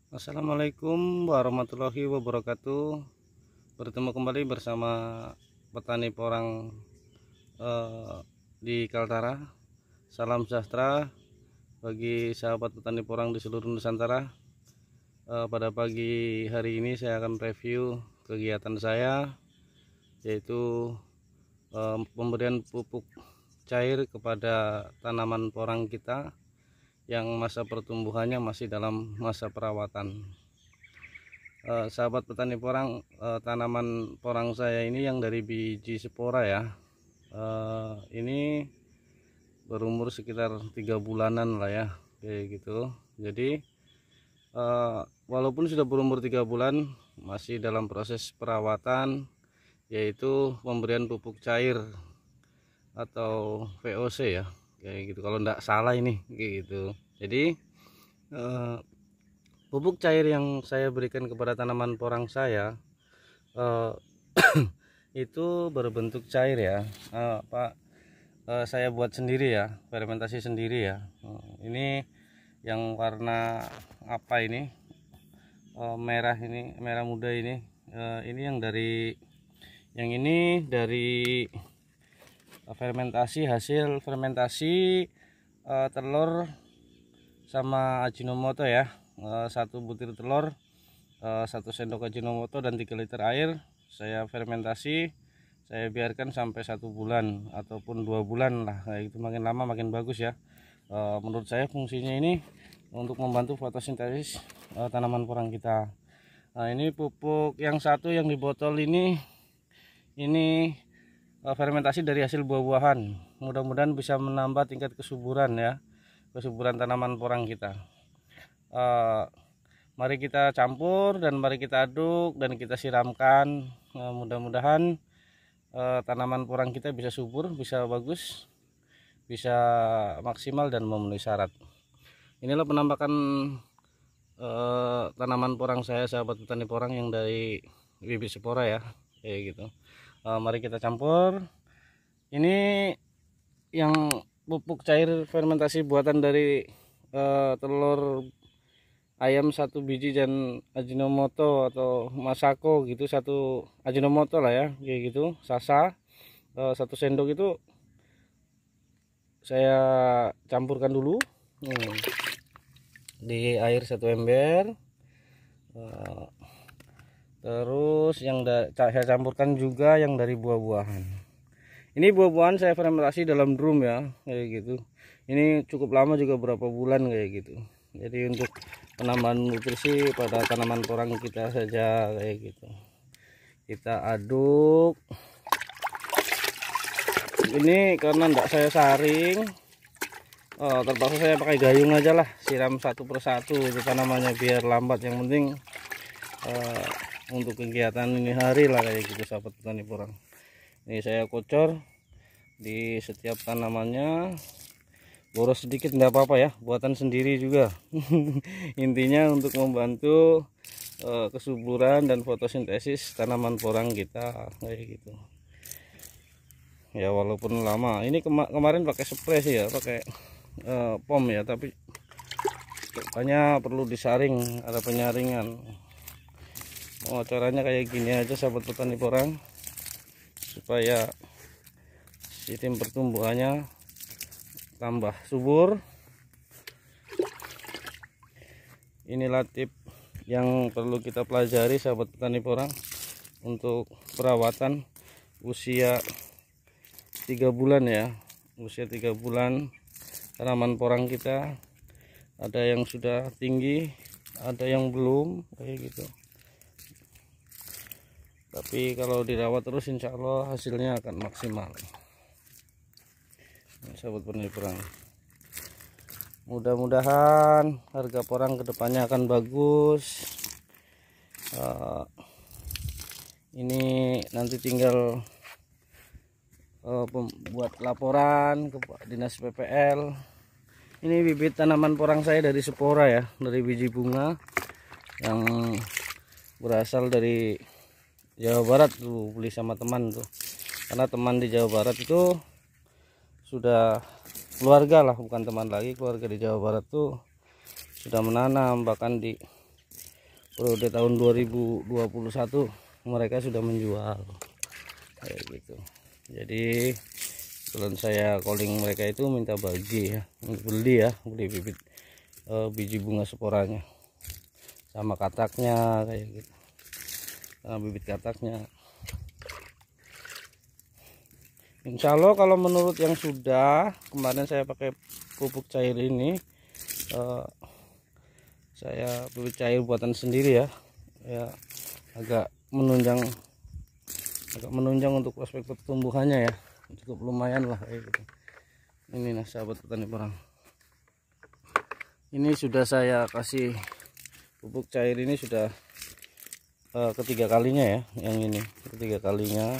Assalamualaikum warahmatullahi wabarakatuh. Bertemu kembali bersama petani porang di Kaltara. Salam sejahtera bagi sahabat petani porang di seluruh Nusantara. Pada pagi hari ini saya akan review kegiatan saya, yaitu pemberian pupuk cair kepada tanaman porang kita yang masa pertumbuhannya masih dalam masa perawatan. Sahabat petani porang, tanaman porang saya ini yang dari biji spora ya, ini berumur sekitar 3 bulanan lah ya, kayak gitu. Jadi walaupun sudah berumur 3 bulan, masih dalam proses perawatan, yaitu pemberian pupuk cair atau VOC ya, kayak gitu kalau enggak salah ini, kayak gitu. Jadi pupuk cair yang saya berikan kepada tanaman porang saya itu berbentuk cair ya, saya buat sendiri ya, fermentasi sendiri ya. Ini yang warna apa ini, merah ini, merah muda ini, ini yang ini dari fermentasi, hasil fermentasi telur sama Ajinomoto ya. 1 butir telur, 1 sendok Ajinomoto dan 3 liter air saya fermentasi, saya biarkan sampai 1 bulan ataupun 2 bulan lah, kayak gitu. Makin lama makin bagus ya. Menurut saya fungsinya ini untuk membantu fotosintesis tanaman porang kita. Nah, ini pupuk yang satu yang di botol ini fermentasi dari hasil buah-buahan. Mudah-mudahan bisa menambah tingkat kesuburan ya, kesuburan tanaman porang kita. Mari kita campur dan mari kita aduk dan kita siramkan. Mudah-mudahan tanaman porang kita bisa subur, bisa bagus, bisa maksimal dan memenuhi syarat. Inilah penampakan tanaman porang saya, sahabat petani porang, yang dari bibit spora ya, kayak gitu. Mari kita campur. Ini yang pupuk cair fermentasi buatan dari telur ayam 1 biji dan Ajinomoto atau Masako gitu, 1 Ajinomoto lah ya, kayak gitu, Sasa 1 sendok itu saya campurkan dulu di air 1 ember. Terus yang saya campurkan juga yang dari buah-buahan. Ini buah-buahan saya fermentasi dalam drum ya, kayak gitu. Ini cukup lama juga, berapa bulan kayak gitu. Jadi untuk penambahan nutrisi pada tanaman porang kita saja, kayak gitu. Kita aduk. Ini karena enggak saya saring, terpaksa saya pakai gayung aja lah, siram satu persatu itu tanamannya biar lambat. Yang penting untuk kegiatan ini hari lah, kayak gitu sahabat petani porang. Ini saya kocor di setiap tanamannya, boros sedikit enggak apa-apa ya, buatan sendiri juga. Intinya untuk membantu kesuburan dan fotosintesis tanaman porang kita, kayak gitu ya. Walaupun lama ini, kemarin pakai spray sih ya, pakai pom ya, tapi kayaknya perlu disaring, ada penyaringan. Caranya kayak gini aja sahabat petani porang, supaya sistem pertumbuhannya tambah subur. Inilah tip yang perlu kita pelajari sahabat petani porang untuk perawatan usia 3 bulan ya. Usia 3 bulan tanaman porang kita, ada yang sudah tinggi, ada yang belum, kayak gitu. Tapi kalau dirawat terus insya Allah hasilnya akan maksimal. Sahabat petani porang, mudah-mudahan harga porang kedepannya akan bagus. Ini nanti tinggal buat laporan ke dinas PPL. Ini bibit tanaman porang saya dari spora ya, dari biji bunga yang berasal dari Jawa Barat tuh, beli sama teman tuh, karena teman di Jawa Barat itu sudah keluarga lah, bukan teman lagi, keluarga di Jawa Barat tuh sudah menanam, bahkan di periode tahun 2021 mereka sudah menjual kayak gitu. Jadi kebetulan saya calling mereka itu minta bagi ya, beli bibit biji bunga sporanya sama kataknya kayak gitu, sama bibit kataknya. Insya Allah kalau menurut yang sudah kemarin saya pakai pupuk cair ini, saya bibit cair buatan sendiri ya, agak menunjang untuk aspek pertumbuhannya ya, cukup lumayan lah kayak gitu. Ini nah sahabat petani porang, ini sudah saya kasih pupuk cair ini sudah ketiga kalinya ya, yang ini ketiga kalinya.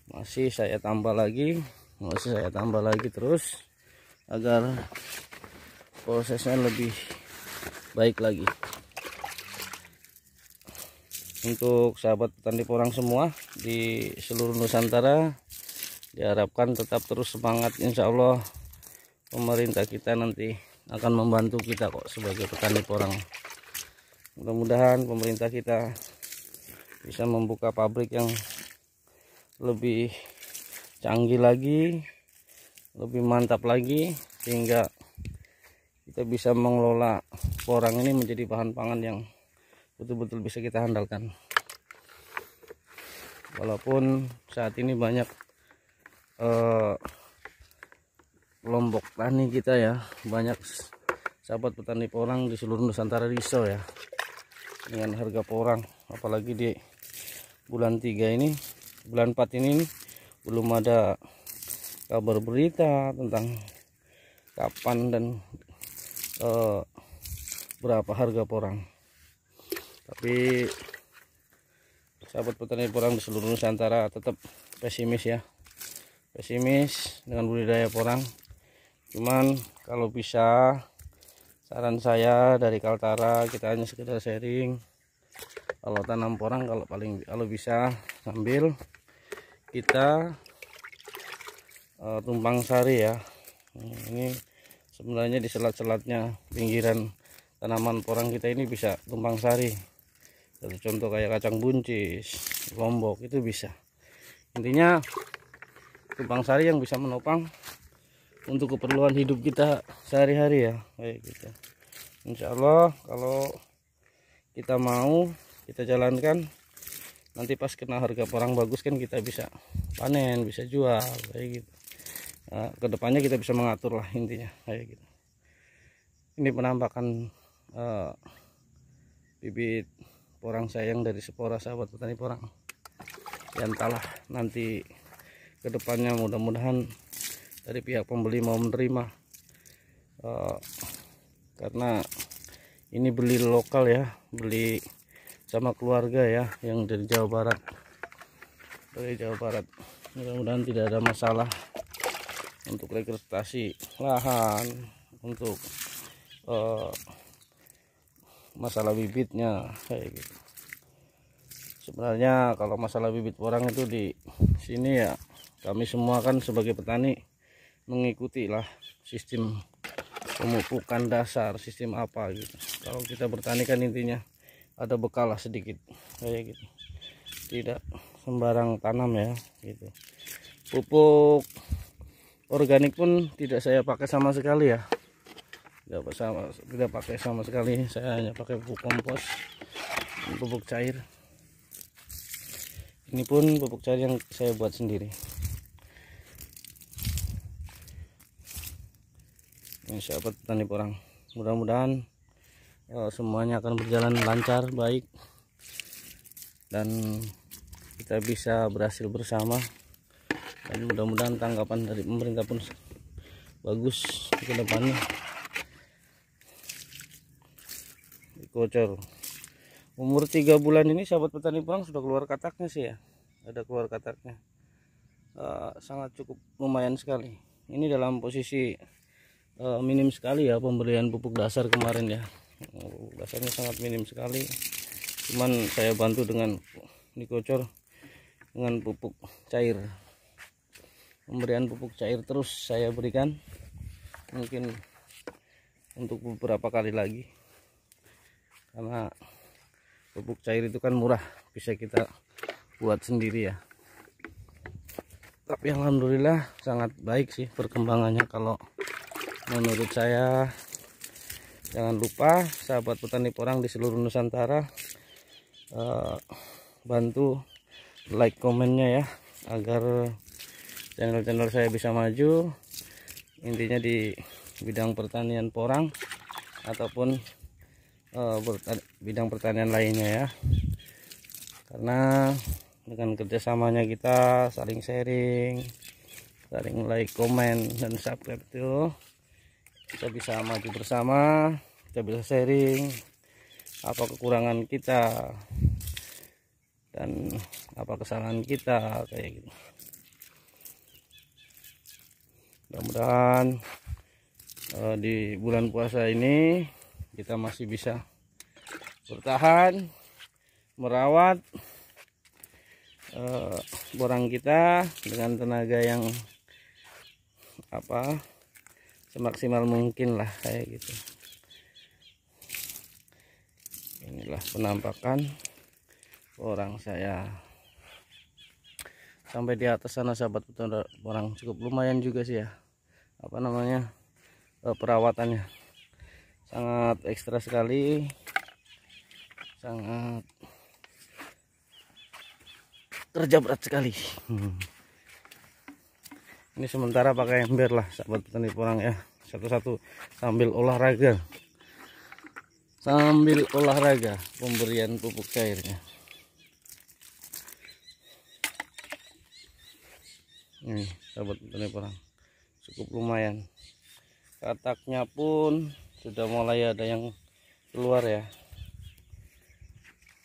Masih saya tambah lagi terus agar prosesnya lebih baik lagi. Untuk sahabat petani porang semua di seluruh Nusantara, diharapkan tetap terus semangat. Insya Allah pemerintah kita nanti akan membantu kita kok sebagai petani porang. Mudah-mudahan pemerintah kita bisa membuka pabrik yang lebih canggih lagi, lebih mantap lagi, sehingga kita bisa mengelola porang ini menjadi bahan pangan yang betul-betul bisa kita andalkan. Walaupun saat ini banyak kelompok tani kita ya, banyak sahabat petani porang di seluruh Nusantara risau ya dengan harga porang, apalagi di bulan 3 ini, bulan 4 ini belum ada kabar berita tentang kapan dan berapa harga porang. Tapi sahabat petani porang di seluruh Nusantara tetap pesimis ya, pesimis dengan budidaya porang. Cuman kalau bisa, saran saya dari Kaltara, kita hanya sekedar sharing. Kalau tanam porang, kalau bisa sambil kita tumpang sari ya. Ini sebenarnya di selat-selatnya pinggiran tanaman porang kita ini bisa tumpang sari. Satu contoh kayak kacang buncis, lombok, itu bisa. Intinya tumpang sari yang bisa menopang untuk keperluan hidup kita sehari-hari ya, kayak gitu. Insya Allah kalau kita mau, kita jalankan, nanti pas kena harga porang bagus kan kita bisa panen, bisa jual kayak gitu. Nah, kedepannya kita bisa mengatur lah intinya kayak gitu. Ini penampakan bibit porang sayang dari Spora sahabat petani porang. Dan entahlah nanti kedepannya, mudah-mudahan dari pihak pembeli mau menerima, karena ini beli lokal ya, beli sama keluarga ya yang dari Jawa Barat, mudah-mudahan tidak ada masalah untuk rekrutasi lahan, untuk masalah bibitnya kayak gitu. Sebenarnya kalau masalah bibit porang itu di sini ya, kami semua kan sebagai petani mengikuti lah sistem pemupukan dasar, sistem apa gitu. Kalau kita bertani kan intinya ada bekal lah sedikit kayak gitu, tidak sembarang tanam ya gitu. Pupuk organik pun tidak saya pakai sama sekali ya, tidak pakai sama sekali. Saya hanya pakai pupuk kompos, pupuk cair. Ini pun pupuk cair yang saya buat sendiri. Ini sahabat petani porang, mudah-mudahan semuanya akan berjalan lancar, baik, dan kita bisa berhasil bersama. Dan mudah-mudahan tanggapan dari pemerintah pun bagus ke depannya. Kocor umur 3 bulan ini sahabat petani porang sudah keluar kataknya sih ya, ada keluar kataknya, sangat cukup lumayan sekali. Ini dalam posisi minim sekali ya pemberian pupuk dasar kemarin ya, pupuk dasarnya sangat minim sekali. Cuman saya bantu dengan dikocor dengan pupuk cair, pemberian pupuk cair terus saya berikan, mungkin untuk beberapa kali lagi, karena pupuk cair itu kan murah, bisa kita buat sendiri ya. Tapi alhamdulillah sangat baik sih perkembangannya kalau menurut saya. Jangan lupa sahabat petani porang di seluruh Nusantara, bantu like komennya ya, agar channel-channel saya bisa maju, intinya di bidang pertanian porang ataupun bidang pertanian lainnya ya. Karena dengan kerjasamanya kita saling sharing, saling like, komen, dan subscribe itu kita bisa maju bersama, kita bisa sharing apa kekurangan kita dan apa kesalahan kita kayak gitu. Mudah-mudahan di bulan puasa ini kita masih bisa bertahan merawat borang kita dengan tenaga yang semaksimal mungkin lah kayak gitu. Inilah penampakan orang saya sampai di atas sana sahabat petani porang, cukup lumayan juga sih ya, perawatannya sangat ekstra sekali, sangat kerja berat sekali. Ini sementara pakai ember lah sahabat petani porang ya, satu-satu sambil olahraga pemberian pupuk cairnya. Ini sahabat petani porang cukup lumayan, kataknya pun sudah mulai ada yang keluar ya.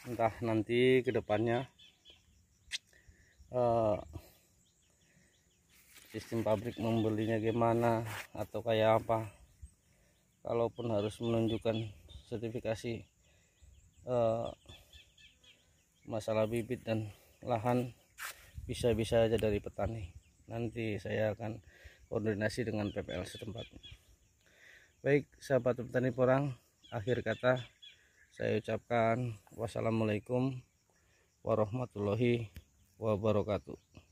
Entah nanti kedepannya sistem pabrik membelinya gimana atau kayak apa. Kalaupun harus menunjukkan sertifikasi masalah bibit dan lahan, bisa-bisa aja dari petani. Nanti saya akan koordinasi dengan PPL setempat. Baik sahabat petani porang, akhir kata saya ucapkan wassalamualaikum warahmatullahi wabarakatuh.